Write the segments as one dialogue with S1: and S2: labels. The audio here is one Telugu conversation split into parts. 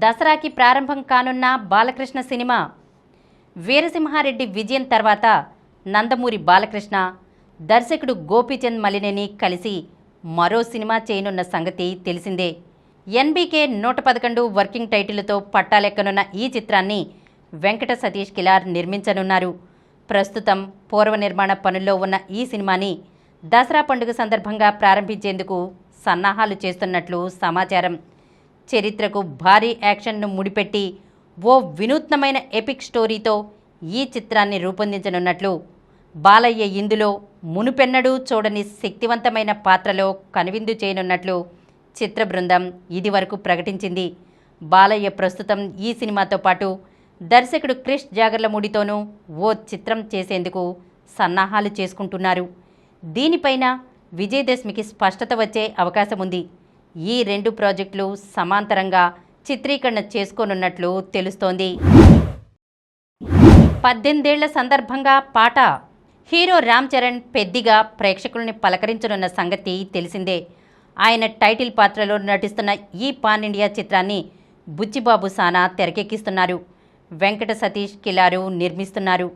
S1: దసరాకి ప్రారంభం కానున్న బాలకృష్ణ సినిమా. వీరసింహారెడ్డి విజయం తర్వాత నందమూరి బాలకృష్ణ, దర్శకుడు గోపీచంద్ మలినేని కలిసి మరో సినిమా చేయనున్న సంగతి తెలిసిందే. ఎన్బీకే 111 వర్కింగ్ టైటిల్తో పట్టాలెక్కనున్న ఈ చిత్రాన్ని వెంకట సతీష్ కిలార్ నిర్మించనున్నారు. ప్రస్తుతం పూర్వ నిర్మాణ పనుల్లో ఉన్న ఈ సినిమాని దసరా పండుగ సందర్భంగా ప్రారంభించేందుకు సన్నాహాలు చేస్తున్నట్లు సమాచారం. చరిత్రకు భారీ యాక్షన్ను ముడిపెట్టి ఓ వినూత్నమైన ఎపిక్ స్టోరీతో ఈ చిత్రాన్ని రూపొందించనున్నట్లు, బాలయ్య ఇందులో మునుపెన్నడూ చూడని శక్తివంతమైన పాత్రలో కనువిందు చేయనున్నట్లు చిత్ర బృందం ఇదివరకు ప్రకటించింది. బాలయ్య ప్రస్తుతం ఈ సినిమాతో పాటు దర్శకుడు క్రిష్ జాగర్లమూడితోనూ ఓ చిత్రం చేసేందుకు సన్నాహాలు చేసుకుంటున్నారు. దీనిపైన విజయదశమికి స్పష్టత వచ్చే అవకాశం ఉంది. ఈ 2 ప్రాజెక్టులు సమాంతరంగా చిత్రీకరణ చేసుకోనున్నట్లు తెలుస్తోంది. 18 ఏళ్ల సందర్భంగా పాట. హీరో రామ్ చరణ్ పెద్దిగా ప్రేక్షకుల్ని పలకరించనున్న సంగతి తెలిసిందే. ఆయన టైటిల్ పాత్రలో నటిస్తున్న ఈ పాన్ ఇండియా చిత్రాన్ని బుచ్చిబాబు సానా తెరకెక్కిస్తున్నారు. వెంకట సతీష్ కిలారు నిర్మిస్తున్నారు.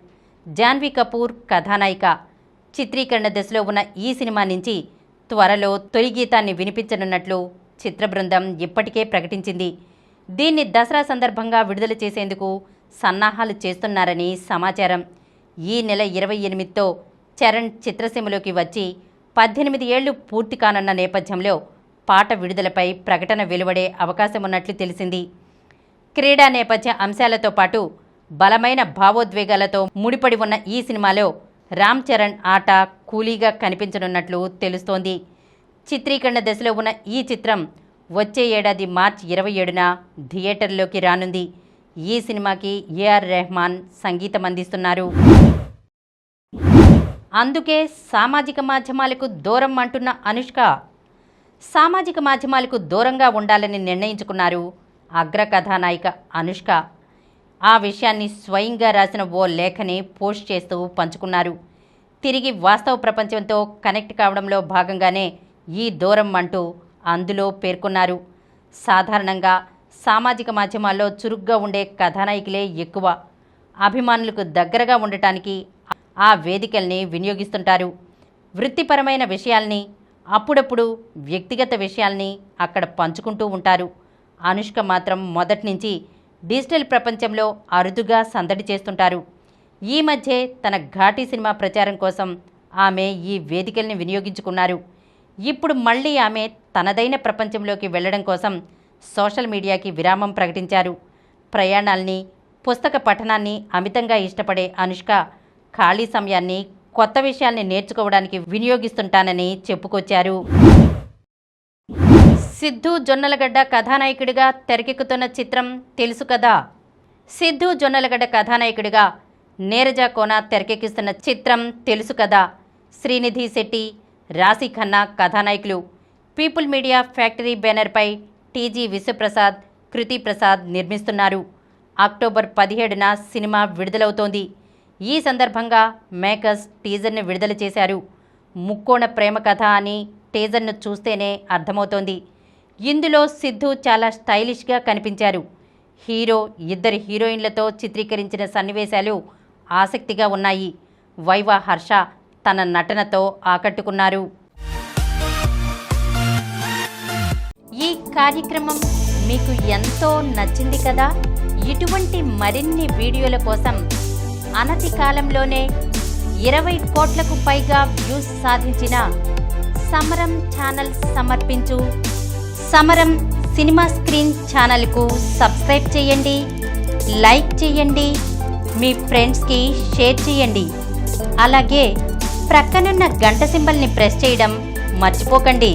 S1: జాన్వీ కపూర్ కథానాయిక. చిత్రీకరణ దశలో ఉన్న ఈ సినిమా నుంచి త్వరలో తొలి గీతాన్ని వినిపించనున్నట్లు చిత్ర బృందం ఇప్పటికే ప్రకటించింది. దీన్ని దసరా సందర్భంగా విడుదల చేసేందుకు సన్నాహాలు చేస్తున్నారని సమాచారం. ఈ నెల 28తో చరణ్ చిత్రసీమలోకి వచ్చి 18 ఏళ్లు పూర్తి కానున్న నేపథ్యంలో పాట విడుదలపై ప్రకటన వెలువడే అవకాశం ఉన్నట్లు తెలిసింది. క్రీడా నేపథ్య అంశాలతో పాటు బలమైన భావోద్వేగాలతో ముడిపడి ఉన్న ఈ సినిమాలో రామ్ చరణ్ ఆట కూలీగా కనిపించనున్నట్లు తెలుస్తోంది. చిత్రీకరణ దశలో ఉన్న ఈ చిత్రం వచ్చే ఏడాది మార్చి 27న థియేటర్లోకి రానుంది. ఈ సినిమాకి ఏఆర్ రెహమాన్ సంగీతం అందిస్తున్నారు. అందుకే సామాజిక మాధ్యమాలకు దూరం అంటున్న అనుష్క. సామాజిక మాధ్యమాలకు దూరంగా ఉండాలని నిర్ణయించుకున్నారు అగ్ర కథానాయిక అనుష్క. ఆ విషయాన్ని స్వయంగా రాసిన ఓ లేఖని పోస్ట్ చేస్తూ పంచుకున్నారు. తిరిగి వాస్తవ ప్రపంచంతో కనెక్ట్ కావడంలో భాగంగానే ఈ దూరం అంటూ అందులో పేర్కొన్నారు. సాధారణంగా సామాజిక మాధ్యమాల్లో చురుగ్గా ఉండే కథానాయికలే ఎక్కువ. అభిమానులకు దగ్గరగా ఉండటానికి ఆ వేదికల్ని వినియోగిస్తుంటారు. వృత్తిపరమైన విషయాల్ని, అప్పుడప్పుడు వ్యక్తిగత విషయాల్ని అక్కడ పంచుకుంటూ ఉంటారు. అనుష్క మాత్రం మొదటి నుంచి డిజిటల్ ప్రపంచంలో అరుదుగా సందడి చేస్తుంటారు. ఈ మధ్యే తన ఘాటీ సినిమా ప్రచారం కోసం ఆమె ఈ వేదికల్ని వినియోగించుకున్నారు. ఇప్పుడు మళ్ళీ ఆమె తనదైన ప్రపంచంలోకి వెళ్లడం కోసం సోషల్ మీడియాకి విరామం ప్రకటించారు. ప్రయాణాల్ని, పుస్తక పఠనాన్ని అమితంగా ఇష్టపడే అనుష్క ఖాళీ సమయాన్ని కొత్త విషయాల్ని నేర్చుకోవడానికి వినియోగిస్తుంటానని చెప్పుకొచ్చారు. సిద్ధూ జొన్నలగడ్డ కథానాయకుడిగా తెరకెక్కుతున్న చిత్రం తెలుసు కదా. సిద్ధూ జొన్నలగడ్డ కథానాయకుడిగా నీరజ కోన తెరకెక్కిస్తున్న చిత్రం తెలుసు కదా. శ్రీనిధి శెట్టి, రాశి ఖన్నా కథానాయకులు. పీపుల్ మీడియా ఫ్యాక్టరీ బ్యానర్పై టీజీ విశ్వప్రసాద్, కృతి ప్రసాద్ నిర్మిస్తున్నారు. అక్టోబర్ 17న సినిమా విడుదలవుతోంది. ఈ సందర్భంగా మేకర్స్ టీజర్ని విడుదల చేశారు. ముక్కోణ ప్రేమ కథ అని టీజర్ను చూస్తేనే అర్థమవుతోంది. ఇందులో సిద్ధూ చాలా స్టైలిష్గా కనిపించారు. హీరో, 2 హీరోయిన్లతో చిత్రీకరించిన సన్నివేశాలు ఆసక్తిగా ఉన్నాయి. వైవా హర్ష తన నటనతో ఆకట్టుకున్నారు. ఈ కార్యక్రమం మీకు ఎంతో నచ్చింది కదా. ఇటువంటి మరిన్ని వీడియోల కోసం అనతి కాలంలోనే 20 కోట్లకు పైగా వ్యూస్ సాధించిన సమరం ఛానల్ సమర్పించు సమరం సినిమా స్క్రీన్ ఛానల్కు సబ్స్క్రైబ్ చేయండి, లైక్ చేయండి, మీ ఫ్రెండ్స్కి షేర్ చేయండి. అలాగే ప్రక్కనున్న గంట సింబల్ని ప్రెస్ చేయడం మర్చిపోకండి.